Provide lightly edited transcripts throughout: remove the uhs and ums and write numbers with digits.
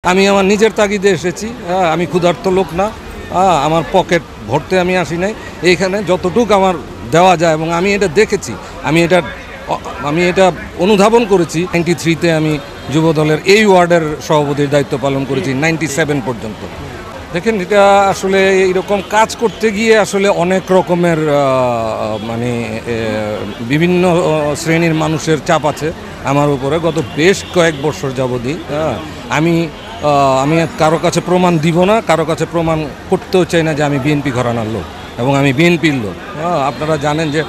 আমি আমার নিজের তাগিদে এসেছি। আমি ক্ষুধার্ত লোক না। আমার পকেট ভরতে আমি আসি নাই। এইখানে যতটুকু আমার দেওয়া যায় এবং আমি এটা দেখেছি, আমি এটা অনুধাবন করেছি। 93-তে আমি যুবদলের এই ওয়ার্ডের সভাপতির দায়িত্ব পালন করেছি 97 পর্যন্ত। দেখেন, এটা আসলে এইরকম কাজ করতে গিয়ে আসলে অনেক রকমের মানে বিভিন্ন শ্রেণীর মানুষের চাপ আছে আমার উপরে গত বেশ কয়েক বছর যাবতই। আমি কারো কাছে প্রমাণ দিব না, কারো কাছে প্রমাণ করতেও চাই না যে আমি বিএনপি ঘরানার লোক এবং আমি বিএনপির লোক। আপনারা জানেন যে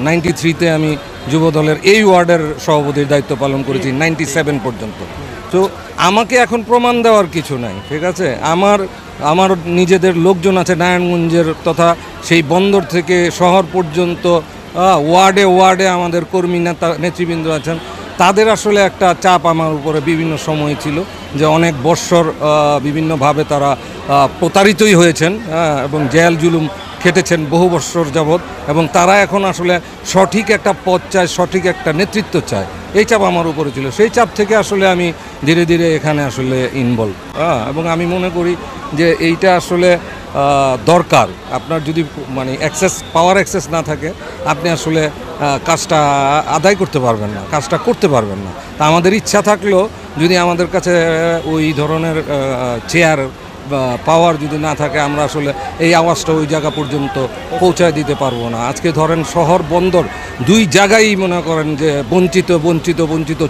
93-তে আমি যুবদলের এই ওয়ার্ডের সভাপতির দায়িত্ব পালন করেছি 97 পর্যন্ত। তো আমাকে এখন প্রমাণ দেওয়ার কিছু নাই, ঠিক আছে। আমার নিজেদের লোকজন আছে নারায়ণগঞ্জের, তথা সেই বন্দর থেকে শহর পর্যন্ত ওয়ার্ডে ওয়ার্ডে আমাদের কর্মী নেতৃবৃন্দ আছেন। তাদের আসলে একটা চাপ আমার উপরে বিভিন্ন সময় ছিল যে অনেক বৎসর বিভিন্নভাবে তারা প্রতারিতই হয়েছেন এবং জেল জুলুম খেটেছেন বহু বৎসর যাবৎ, এবং তারা এখন আসলে সঠিক একটা পথ চায়, সঠিক একটা নেতৃত্ব চায়। এই চাপ আমার উপরে ছিল। সেই চাপ থেকে আসলে আমি ধীরে ধীরে এখানে আসলে ইনভলভ, এবং আমি মনে করি যে এইটা আসলে দরকার। আপনার যদি মানে পাওয়ার অ্যাক্সেস না থাকে, আপনি আসলে কাজটা আদায় করতে পারবেন না, কাজটা করতে পারবেন না। তা আমাদের ইচ্ছা থাকলেও যদি আমাদের কাছে ওই ধরনের চেয়ার বা পাওয়ার যদি না থাকে, আমরা আসলে এই আওয়াজটা ওই জায়গা পর্যন্ত পৌঁছায় দিতে পারবো না। আজকে ধরেন শহর বন্দর দুই জায়গায় মনে করেন যে বঞ্চিত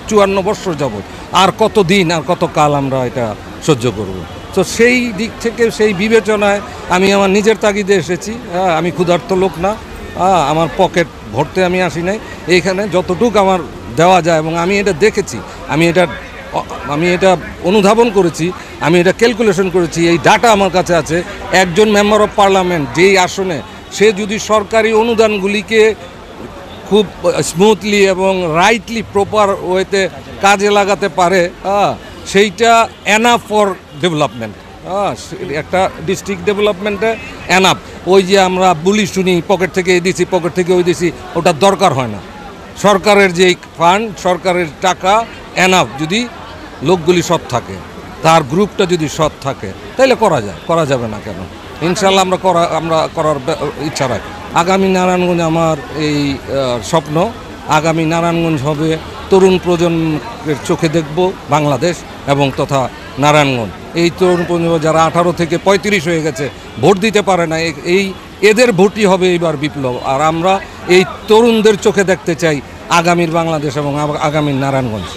54 বৎসর যাবত। আর কত দিন আর কত কাল আমরা এটা সহ্য করব? তো সেই দিক থেকে সেই বিবেচনায় আমি আমার নিজের তাগিদে এসেছি। আমি ক্ষুধার্ত লোক না। আমার পকেট ভরতে আমি আসি নাই। এইখানে যতটুকু আমার দেওয়া যায় এবং আমি এটা দেখেছি, আমি এটা অনুধাবন করেছি, আমি এটা ক্যালকুলেশন করেছি, এই ডাটা আমার কাছে আছে। একজন মেম্বার অফ পার্লামেন্ট যেই আসনে, সে যদি সরকারি অনুদানগুলিকে খুব স্মুথলি এবং রাইটলি প্রপার ওয়েতে কাজে লাগাতে পারে, সেইটা এনাফ ফর ডেভেলপমেন্ট। একটা ডিস্ট্রিক্ট ডেভেলপমেন্টে এনাফ। ওই যে আমরা বলি শুনি পকেট থেকে এই দিছি, পকেট থেকে ওই দিছি, ওটা দরকার হয় না। সরকারের যে ফান্ড, সরকারের টাকা এনাফ যদি লোকগুলি সৎ থাকে, তার গ্রুপটা যদি সৎ থাকে, তাহলে করা যাবে না কেন? ইনশাল্লাহ আমরা করার ইচ্ছা রাখি। আগামী নারায়ণগঞ্জ আমার এই স্বপ্ন। আগামী নারায়ণগঞ্জ হবে তরুণ প্রজন্মের চোখে দেখব বাংলাদেশ এবং তথা নারায়ণগঞ্জ। এই তরুণ প্রজন্ম যারা 18 থেকে 35 হয়ে গেছে, ভোট দিতে পারে না, এদের ভোটই হবে এইবার বিপ্লব। আর আমরা এই তরুণদের চোখে দেখতে চাই আগামীর বাংলাদেশ এবং আগামীর নারায়ণগঞ্জ।